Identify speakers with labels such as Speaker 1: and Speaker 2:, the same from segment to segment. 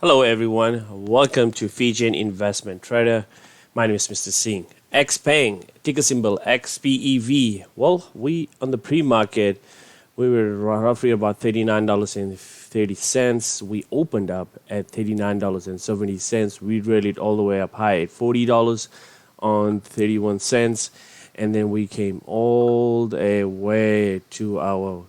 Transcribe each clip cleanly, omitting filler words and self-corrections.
Speaker 1: Hello, everyone. Welcome to Fijian Investment Trader. My name is Mr. Singh. XPeng, ticker symbol XPEV. Well, we on the pre-market, we were roughly about $39.30. We opened up at $39.70. We rallied all the way up high at $40 on 31 cents, and then we came all the way to our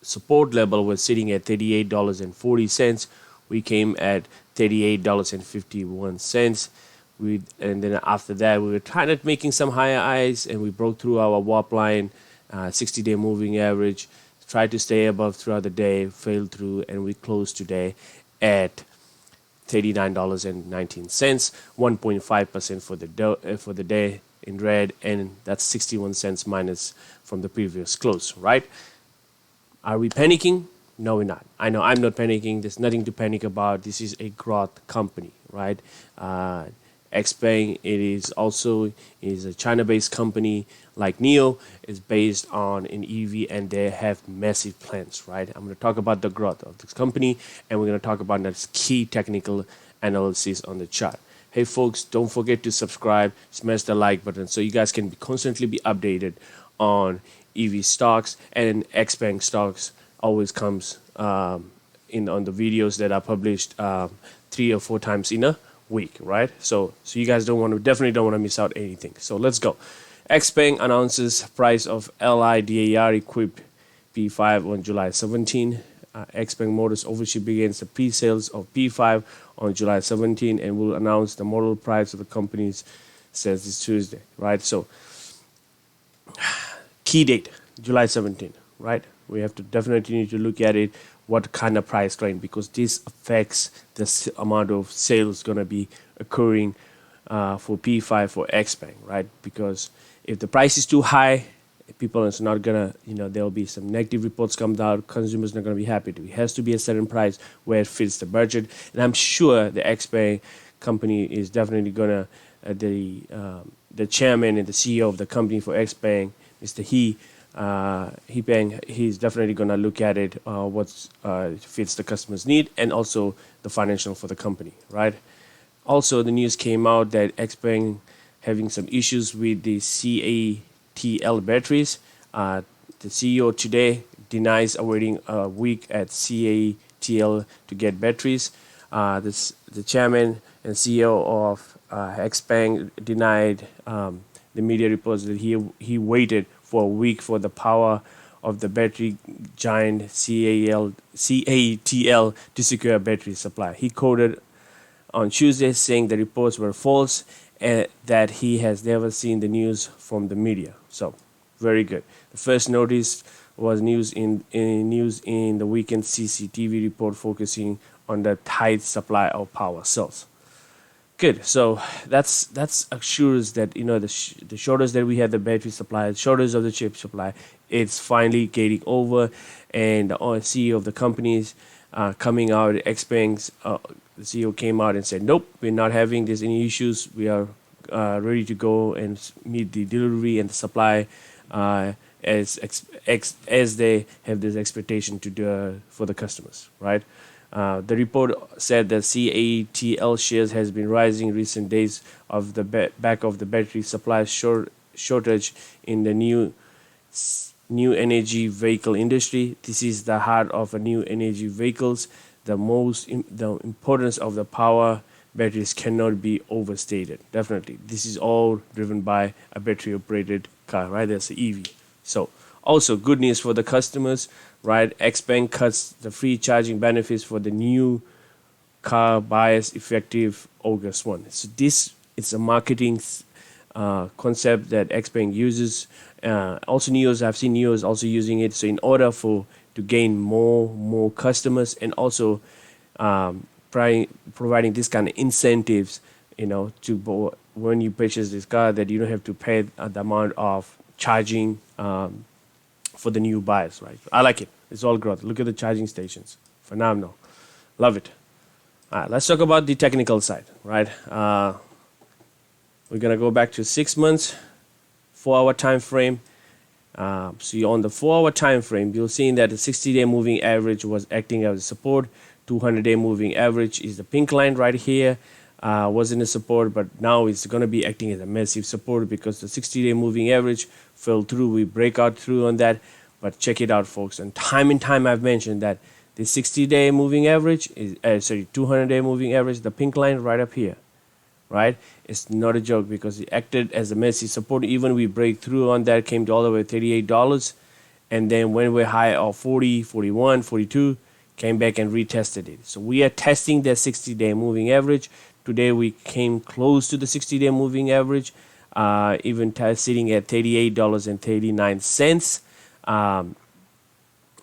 Speaker 1: support level. Was sitting at $38.40. We came at $38.51. And then after that, we were trying to making some higher highs, and we broke through our WAP line, 60-day moving average. Tried to stay above throughout the day, failed through, and we closed today at $39.19, 1.5% for the day in red, and that's 61 cents minus from the previous close. Right? Are we panicking? No, we're not. I know I'm not panicking. There's nothing to panic about. This is a growth company, right? XPeng, is a China-based company like NEO. Is based on an EV, and they have massive plans, right? I'm going to talk about the growth of this company, and we're going to talk about this key technical analysis on the chart. Hey, folks, don't forget to subscribe, smash the like button, so you guys can constantly be updated on EV stocks, and XPeng stocks always comes in on the videos that are published 3 or 4 times in a week, right? So you guys definitely don't want to miss out anything. So let's go. XPeng announces price of LiDAR equipped P5 on July 17. XPeng Motors officially begins the pre-sales of P5 on July 17 and will announce the model price of the company's sales this Tuesday, right? So key date, July 17, right? We have to definitely need to look at it, what kind of price range, because this affects the amount of sales going to be occurring for P5 for XPeng, right? Because if the price is too high, people is not going to, there'll be some negative reports come out, consumers not going to be happy. It has to be a certain price where it fits the budget. And I'm sure the XPeng company is definitely going to, the chairman and the CEO of the company for XPeng, Mr. He's definitely going to look at it, what fits the customer's need, and also the financial for the company, right? Also, the news came out that XPeng having some issues with the CATL batteries. The CEO today denies awaiting a week at CATL to get batteries. The chairman and CEO of XPeng denied the media reports that he waited for a week for the power of the battery giant CATL to secure a battery supply. He quoted on Tuesday saying the reports were false and that he has never seen the news from the media. So, very good. The first notice was news in the weekend CCTV report focusing on the tight supply of power cells. Good. So that's assures that the shortage that we had the battery supply, shortage of the chip supply, it's finally getting over, and the CEO of the companies coming out, XPeng's the CEO came out and said, nope, we're not having this any issues. We are ready to go and meet the delivery and the supply as they have this expectation to do for the customers, right? The report said that CATL shares has been rising recent days of the back of the battery supply shortage in the new energy vehicle industry. This is the heart of a new energy vehicles. The importance of the power batteries cannot be overstated. Definitely, this is all driven by a battery operated car, right? That's the EV. So also good news for the customers, right? XPeng cuts the free charging benefits for the new car buyers effective August 1. So this is a marketing concept that XPeng uses. Also NEOs, I've seen NEOs also using it. So in order to gain more customers, and also providing this kind of incentives, to when you purchase this car, that you don't have to pay the amount of charging for the new buyers, right? I like it. It's all growth. Look at the charging stations. Phenomenal. Love it. All right, let's talk about the technical side, right? We're going to go back to 6 months, 4-hour time frame. So on the 4-hour time frame, you'll see that the 60-day moving average was acting as support 200-day moving average is the pink line right here. Wasn't a support, but now it's going to be acting as a massive support because the 60-day moving average fell through. We break out through on that, but check it out, folks. And time I've mentioned that the 60-day moving average is 200-day moving average, the pink line right up here, right? It's not a joke because it acted as a massive support. Even we break through on that, came to all the way $38, and then when we're high of 40, 41, 42, came back and retested it. So we are testing the 60-day moving average. Today we came close to the 60-day moving average, even sitting at $38.39.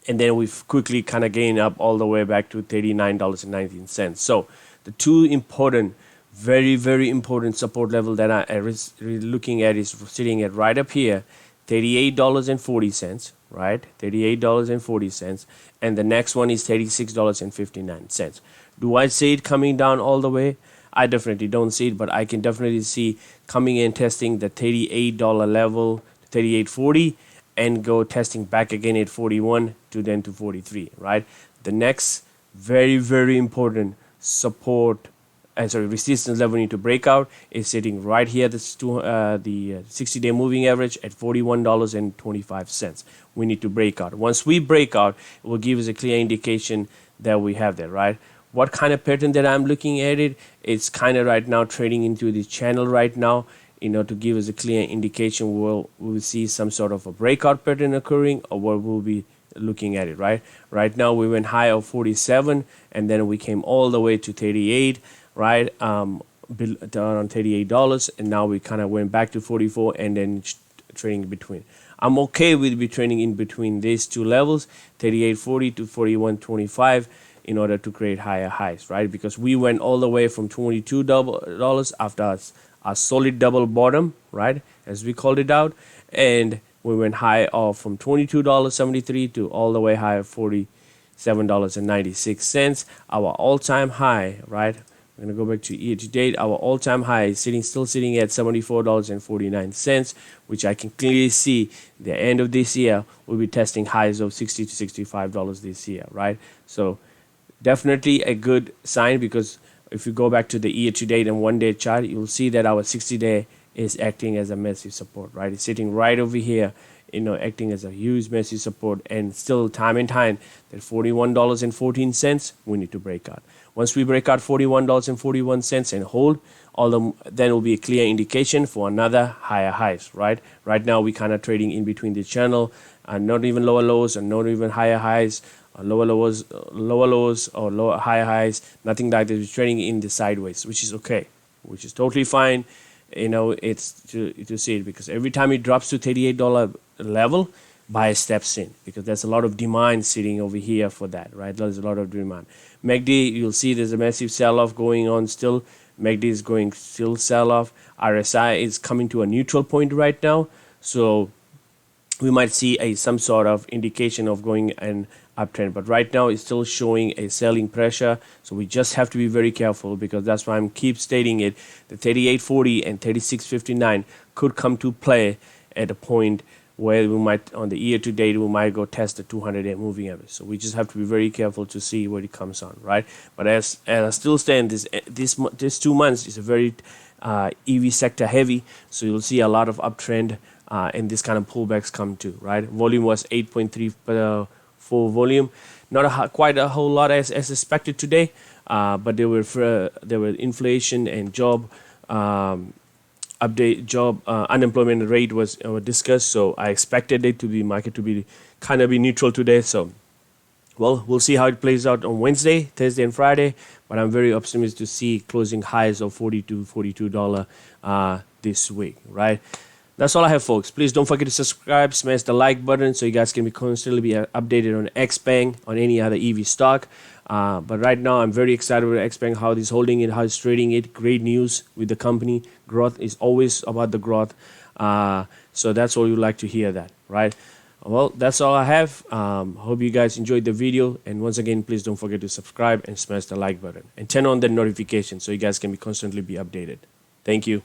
Speaker 1: And then we've quickly kind of gained up all the way back to $39.19. So the two important, very, very important support level that I'm looking at is sitting at right up here, $38.40, right? $38.40. And the next one is $36.59. Do I see it coming down all the way? I definitely don't see it, but I can definitely see coming in testing the $38 level, $38.40, and go testing back again at 41 to then to 43, right? The next very, very important support, resistance level we need to break out is sitting right here. This the 60-day moving average at $41.25. We need to break out. Once we break out, it will give us a clear indication that we have that, right? What kind of pattern that I'm looking at it? It's kind of right now trading into the channel right now, to give us a clear indication. We'll see some sort of a breakout pattern occurring, or what we'll be looking at it, right? Right now we went high of 47, and then we came all the way to 38, right? Down on $38, and now we kind of went back to 44, and then trading between. I'm okay with trading in between these two levels, 38.40 to 41.25, in order to create higher highs, right? Because we went all the way from $22 after a solid double bottom, right, as we called it out, and we went high of from $22.73 to all the way high of $47.96. Our all-time high, right? I'm gonna go back to year to date. Our all-time high is still sitting at $74.49, which I can clearly see the end of this year we'll be testing highs of $60 to $65 this year, right? So definitely a good sign, because if you go back to the year to date and 1 day chart, you'll see that our 60-day is acting as a massive support, right? It's sitting right over here, acting as a huge massive support, and still time and time that $41.14 we need to break out. Once we break out $41.41 and hold, then will be a clear indication for another higher highs, right? Right now we kind of trading in between the channel, not even lower lows and not even higher highs, lower lows or lower higher highs, nothing like that. We're trading in the sideways, which is okay, which is totally fine. It's to see it, because every time it drops to $38 level, buy steps in, because there's a lot of demand sitting over here for that, right? There's a lot of demand. MACD, you'll see there's a massive sell-off going on still. MACD is going still sell-off. RSI is coming to a neutral point right now, so we might see some sort of indication of going an uptrend, but right now it's still showing a selling pressure, so we just have to be very careful, because that's why I'm keep stating it. The 38.40 and 36.59 could come to play at a point where we might, on the year to date, we might go test the 200-day moving average. So we just have to be very careful to see where it comes on, right? But as I still stand, this 2 months is a very EV sector heavy, so you'll see a lot of uptrend and this kind of pullbacks come too, right? Volume was 8.3 for volume, not quite a whole lot as expected today, but there were inflation and job unemployment rate was discussed, so I expected it to be market to be kind of be neutral today. So well, we'll see how it plays out on Wednesday, Thursday, and Friday, but I'm very optimistic to see closing highs of $42 this week, right? That's all I have, folks. Please don't forget to subscribe, smash the like button, so you guys can constantly be updated on XPeng, on any other EV stock. But right now, I'm very excited with XPeng, how it's holding it, how it's trading it. Great news with the company. Growth is always about the growth. So that's all you like to hear that, right? Well, that's all I have. Hope you guys enjoyed the video. And once again, please don't forget to subscribe and smash the like button. And turn on the notification so you guys can be constantly be updated. Thank you.